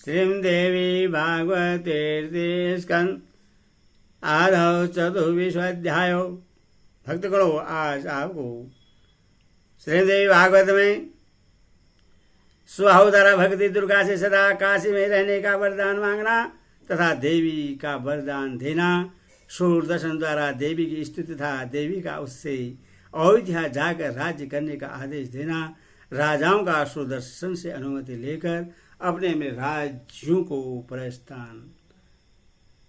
श्रीदेवी भागवते स्कंद आधव चतुर्विश्वाध्याय। भक्तगणों, आज आपको श्रीदेवी भागवत में सुबाहु द्वारा भक्ति दुर्गा से सदा काशी में रहने का वरदान मांगना तथा देवी का वरदान देना, सूरदर्शन द्वारा देवी की स्तुति तथा देवी का उससे अयोध्या जाकर राज्य करने का आदेश देना, राजाओं का सूरदर्शन से अनुमति लेकर अपने में राज्यों को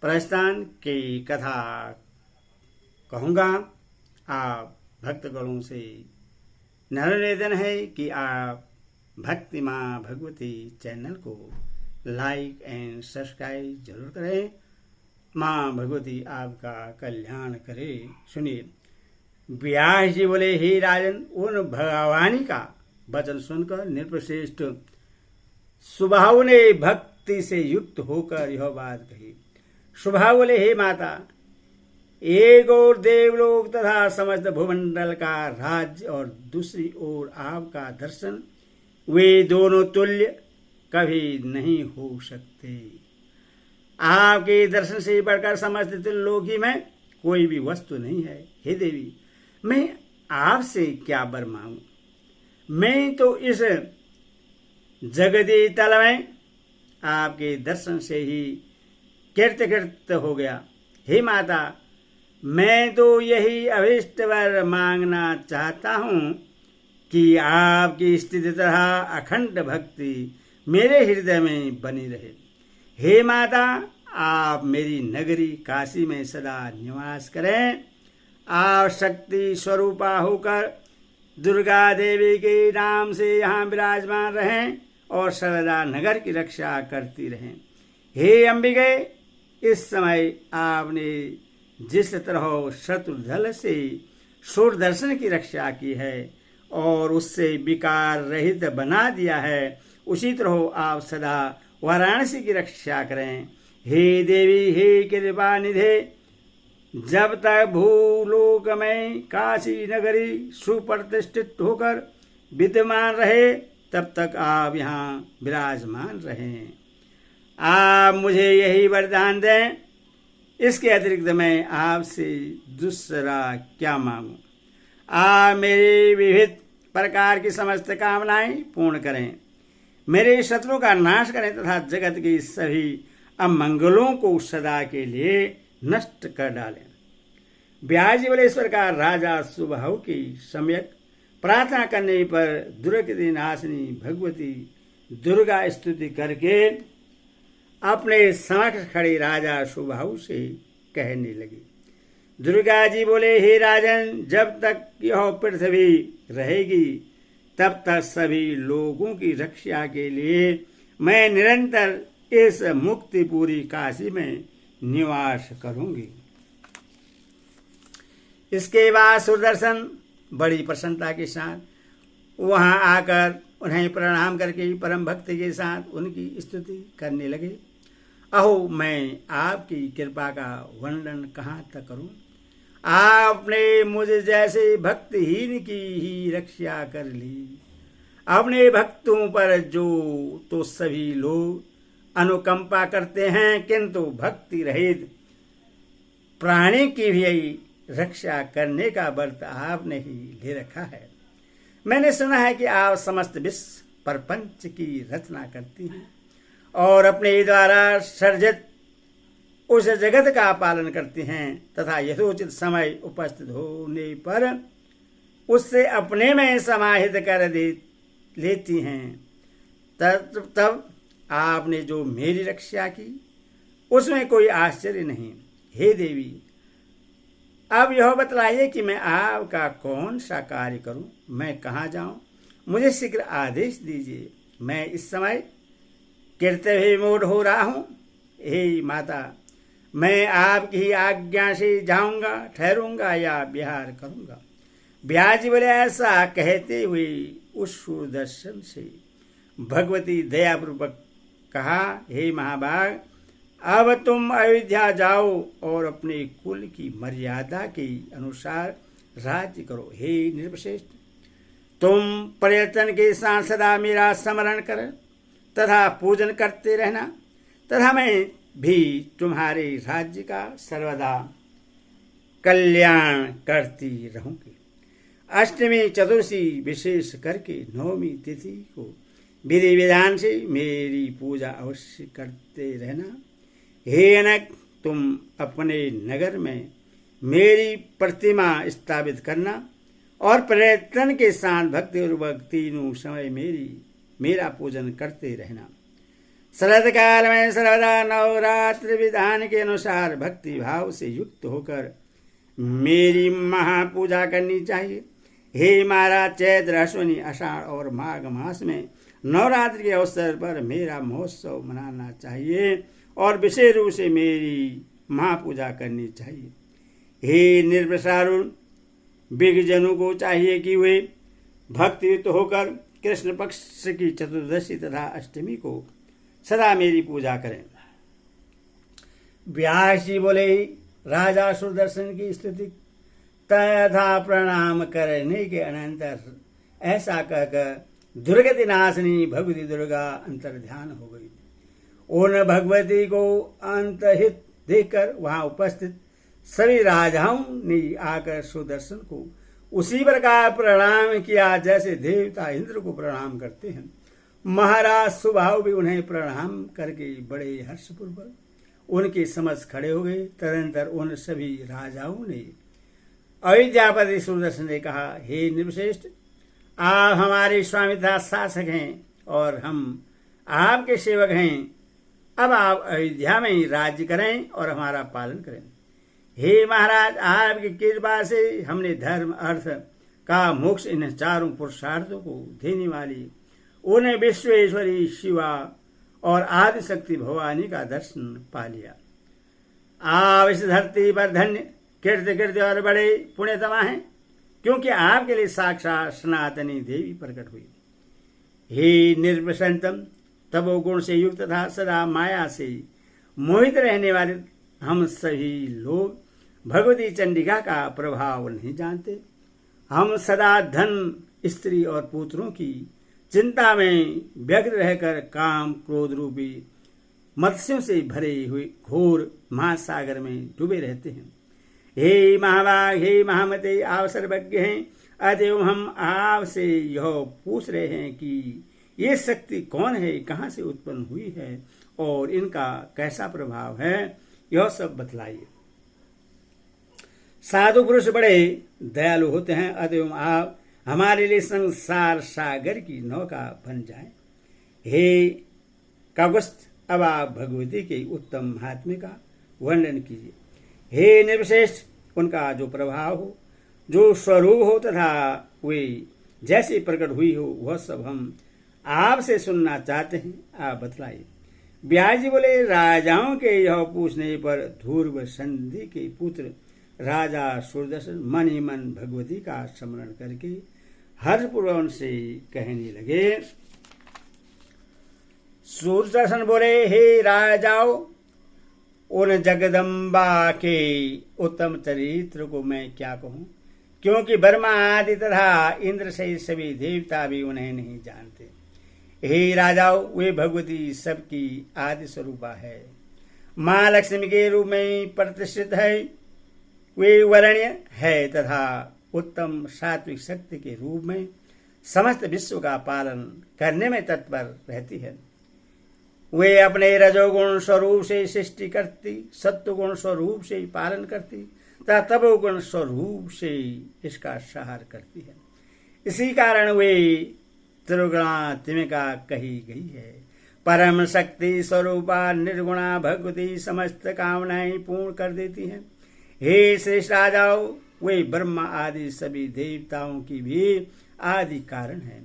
प्रस्थान की कथा कहूँगा। आप भक्तगणों से निवेदन है कि आप भक्ति माँ भगवती चैनल को लाइक एंड सब्सक्राइब जरूर करें। माँ भगवती आपका कल्याण करे। सुनिए, व्यास जी बोले, हे राजन, उन भगवानी का वचन सुनकर नृपश्रेष्ठ सुबाहु ने भक्ति से युक्त होकर यह बात कही। सुबाहु बोले, हे माता, एक ओर देवलोक तथा समस्त भूमंडल का राज्य और दूसरी ओर आपका दर्शन, वे दोनों तुल्य कभी नहीं हो सकते। आपके दर्शन से बढ़कर समस्त त्रिलोकी में कोई भी वस्तु नहीं है। हे देवी, मैं आपसे क्या वर मांगू? मैं तो इस जगती तल में आपके दर्शन से ही कृत हो गया। हे माता, मैं तो यही अभीष्ट वर मांगना चाहता हूँ कि आपकी स्थिति तथा अखंड भक्ति मेरे हृदय में बनी रहे। हे माता, आप मेरी नगरी काशी में सदा निवास करें। आप शक्ति स्वरूपा होकर दुर्गा देवी के नाम से यहाँ विराजमान रहें और सर्वदा नगर की रक्षा करती रहें। हे अंबिके, इस समय आपने जिस तरह शत्रुदल से सूरदर्शन की रक्षा की है और उससे विकार रहित बना दिया है, उसी तरह आप सदा वाराणसी की रक्षा करें। हे देवी, हे कृपा निधे, जब तक भूलोक में काशी नगरी सुप्रतिष्ठित होकर विद्यमान रहे, तब तक आप यहाँ विराजमान रहें। आप मुझे यही वरदान दें, इसके अतिरिक्त मैं आपसे दूसरा क्या मांगूं? आप मेरी विविध प्रकार की समस्त कामनाएं पूर्ण करें, मेरे शत्रु का नाश करें तथा जगत की सभी अमंगलों को सदा के लिए नष्ट कर डालें। व्यास जी बोले, इस प्रकार राजा सुबाहु की सम्यक प्रार्थना करने पर दुर्गति नाशिनी भगवती दुर्गा स्तुति करके अपने समक्ष खड़े राजा सुबाहु से कहने लगी। दुर्गा जी बोले, हे राजन, जब तक यह पृथ्वी रहेगी तब तक सभी लोगों की रक्षा के लिए मैं निरंतर इस मुक्तिपुरी काशी में निवास करूंगी। इसके बाद सुदर्शन बड़ी प्रसन्नता के साथ वहां आकर उन्हें प्रणाम करके परम भक्ति के साथ उनकी स्तुति करने लगे। अहो, मैं आपकी कृपा का वर्णन कहाँ तक करूं? आपने मुझे जैसे भक्तिहीन की ही रक्षा कर ली। अपने भक्तों पर जो तो सभी लोग अनुकंपा करते हैं, किंतु भक्ति रहित प्राणी की भी रक्षा करने का व्रत आपने ही ले रखा है। मैंने सुना है कि आप समस्त विश्व प्रपंच की रचना करती हैं और अपने द्वारा सर्जित उस जगत का पालन करती हैं तथा यथोचित समय उपस्थित होने पर उससे अपने में समाहित कर लेती हैं। तब आपने जो मेरी रक्षा की उसमें कोई आश्चर्य नहीं। हे देवी, अब यह बतलाइए कि मैं आपका कौन सा कार्य करूं? मैं कहाँ जाऊं? मुझे शीघ्र आदेश दीजिए। मैं इस समय कर्तव्य विमूढ़ हो रहा हूं। हे माता, मैं आपकी आज्ञा से जाऊंगा, ठहरूंगा या विहार करूंगा। व्यास जी बोले, ऐसा कहते हुए उस सुदर्शन से भगवती दयापूर्वक कहा, हे महाभाग, अब तुम अयोध्या जाओ और अपने कुल की मर्यादा के अनुसार राज्य करो। हे नृपश्रेष्ठ, तुम पर्यटन के साथ सदा मेरा स्मरण कर तथा पूजन करते रहना, तथा मैं भी तुम्हारे राज्य का सर्वदा कल्याण करती रहूंगी। अष्टमी चतुर्दशी विशेष करके नवमी तिथि को विधि विधान से मेरी पूजा अवश्य करते रहना। हे अनक, तुम अपने नगर में मेरी प्रतिमा स्थापित करना और प्रयत्न के साथ भक्ति पूर्वक तीनों समय मेरा पूजन करते रहना। शरद काल में सर्वदा नवरात्र विधान के अनुसार भक्ति भाव से युक्त होकर मेरी महापूजा करनी चाहिए। हे महाराज, चैत्र, अश्विनी, आषाढ़ और माघ मास में नवरात्रि के अवसर पर मेरा महोत्सव मनाना चाहिए और विशेष रूप से मेरी महापूजा करनी चाहिए। हे निर्विसारुण, विज्ञजनों को चाहिए कि वे भक्तियुक्त होकर कृष्ण पक्ष की चतुर्दशी तथा अष्टमी को सदा मेरी पूजा करें। व्यास जी बोले, राजा सुदर्शन की स्तुति तथा प्रणाम करने के अनंतर ऐसा कहकर दुर्गति नाशिनी भगवती दुर्गा अंतर्ध्यान हो गई। उन भगवती को अंतहित देखकर वहां उपस्थित सभी राजाओं ने आकर सुदर्शन को उसी प्रकार प्रणाम किया जैसे देवता इंद्र को प्रणाम करते हैं। महाराज सुबाहु भी उन्हें प्रणाम करके बड़े हर्षपूर्वक उनके समक्ष खड़े हो गए। तदनंतर उन सभी राजाओं ने अयोध्यापति सुदर्शन ने कहा, हे निर्वश्रेष्ठ, आप हमारे स्वामी तथा शासक हैं और हम आपके सेवक हैं। अब आप अयोध्या में ही राज्य करें और हमारा पालन करें। हे महाराज, आपकी कृपा से हमने धर्म, अर्थ का मोक्ष इन चारों पुरुषार्थों को देने वाली उन्हें विश्वेश्वरी शिवा और आदि शक्ति भवानी का दर्शन पा लिया। आप इस धरती पर धन्य, कीर्ति और बड़े पुण्यतमा हैं, क्योंकि आपके लिए साक्षात सनातनी देवी प्रकट हुई। हे निर्वसंतम, तपोगुण से युक्त तथा सदा माया से मोहित रहने वाले हम सभी लोग भगवती चंडिका का प्रभाव नहीं जानते। हम सदा धन, स्त्री और पुत्रों की चिंता में व्यग्र रहकर काम क्रोध रूपी मत्स्यों से भरे हुए घोर महासागर में डूबे रहते हैं। हे महाभाग, हे महामते, आप सर्वज्ञ हैं, अतएव हम आपसे यह पूछ रहे हैं कि ये शक्ति कौन है, कहाँ से उत्पन्न हुई है और इनका कैसा प्रभाव है, यह सब बतलाइए। साधु पुरुष बड़े दयालु होते हैं, अतएव आप हमारे लिए संसार सागर की नौका बन जाएं। हे काकुस्थ, अब आप भगवती के उत्तम महात्म्य का वर्णन कीजिए। हे निर्विशेष, उनका जो प्रभाव हो, जो स्वरूप हो तथा वे जैसे प्रकट हुई हो, वह सब हम आपसे सुनना चाहते हैं, आप बतलाइए। व्यास जी बोले, राजाओं के यह पूछने पर ध्रुव संधि के पुत्र राजा सुदर्शन मन ही मन भगवती का स्मरण करके हर्षपूर्वक उनसे कहने लगे। सुदर्शन बोले, हे राजाओं, उन जगदम्बा के उत्तम चरित्र को मैं क्या कहूँ, क्योंकि ब्रह्मा आदि तथा इंद्र सहित सभी देवता भी उन्हें नहीं जानते। हे राजाओं, वे भगवती सबकी आदि स्वरूपा है, माँ लक्ष्मी के रूप में प्रतिष्ठित है। वे वरण्य है तथा उत्तम सात्विक शक्ति के रूप में समस्त विश्व का पालन करने में तत्पर रहती है। वे अपने रजोगुण स्वरूप से सृष्टि करती, सत्वगुण स्वरूप से पालन करती तथा तपोगुण स्वरूप से इसका सहार करती है। इसी कारण वे त्रिगुणात्मिका कही गई है। परम शक्ति स्वरूपा निर्गुणा भगवती समस्त कामनाएं पूर्ण कर देती हैं। हे श्रेष्ठ राजाओं, वे ब्रह्मा आदि सभी देवताओं की भी आदि कारण है।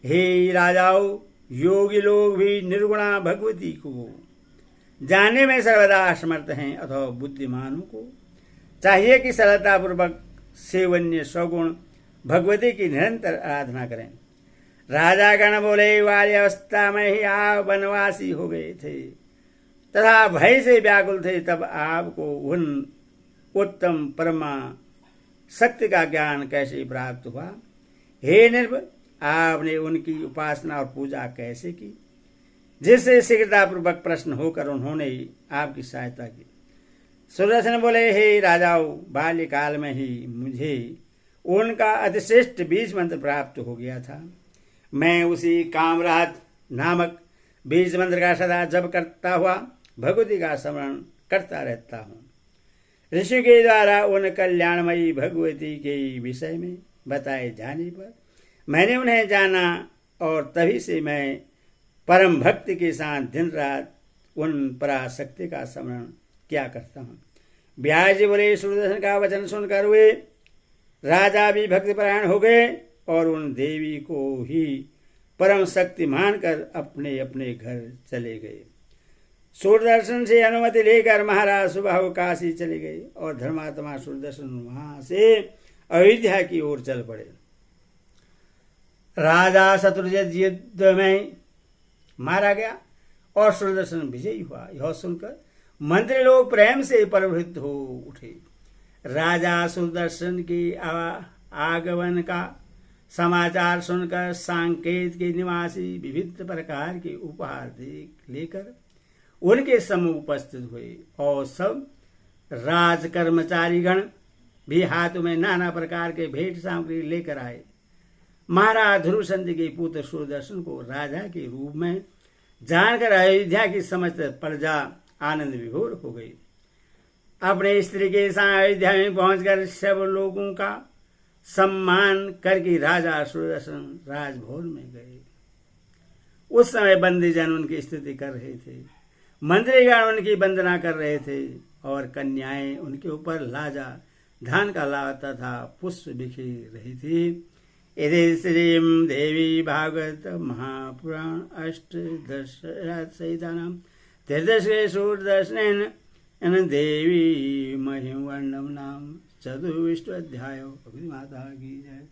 हे राजाओं, योगी लोग भी निर्गुणा भगवती को जानने में सर्वदा असमर्थ हैं, अथवा बुद्धिमानों को चाहिए कि सरलतापूर्वक सेवन्य सगुण भगवती की निरंतर आराधना करें। राजा गण बोले, वाली अवस्था में ही आप वनवासी हो गए थे तथा भय से व्याकुल थे, तब आपको उन उत्तम परमा शक्ति का ज्ञान कैसे प्राप्त हुआ? हे निर्भ, आपने उनकी उपासना और पूजा कैसे की? जिससे शीघ्रतापूर्वक प्रश्न होकर उन्होंने आपकी सहायता की। सुदर्शन बोले, हे राजाओं, बाल्यकाल में ही मुझे उनका अतिश्रेष्ठ बीज मंत्र प्राप्त हो गया था। मैं उसी कामरात नामक बीज मंत्र का सदा जप करता हुआ भगवती का स्मरण करता रहता हूँ। ऋषि के द्वारा उन कल्याणमयी भगवती के विषय में बताए जाने पर मैंने उन्हें जाना और तभी से मैं परम भक्ति के साथ दिन रात उन पराशक्ति का स्मरण किया करता हूँ। व्यास जी बोले, सुदर्शन का वचन सुनकर वे राजा भी भक्तिपरायण हो गए और उन देवी को ही परम शक्ति मानकर अपने अपने घर चले गए। सूर्यदर्शन से अनुमति लेकर महाराज सुबह काशी चले गए और धर्मात्मा सूर्यदर्शन वहां से अयोध्या की ओर चल पड़े। राजा शत्रुंजय युद्ध में मारा गया और सूर्यदर्शन विजयी हुआ। यह सुनकर मंत्री लोग प्रेम से प्रवृत्त हो उठे। राजा सूर्यदर्शन के आगमन का समाचार सुनकर सांकेत के निवासी विविध प्रकार के उपहार लेकर उनके सम्मुख उपस्थित हुए और सब राज कर्मचारीगण भी हाथों में नाना प्रकार के भेंट सामग्री लेकर आए। महाराज ध्रुवचंद के पुत्र सूर्यदर्शन को राजा के रूप में जानकर अयोध्या की समस्त प्रजा आनंद विभोर हो गई। अपने स्त्री के साथ अयोध्या में पहुंचकर सब लोगों का सम्मान करके राजा सूर्यदर्शन राजभवन में गए। उस समय बंदीजन उनकी स्तुति कर रहे थे, मंत्रीगण उनकी वंदना कर रहे थे और कन्याएं उनके ऊपर लाजा धान का लावा तथा पुष्प बिखेर रही थी। इति श्रीम देवी भागवत महापुराण अष्टदशसहितानां तीर्थश्री सूर्यदर्शनेन देवी महिमवर्णनं नाम 24वां अध्याय। भगवती माता की जय।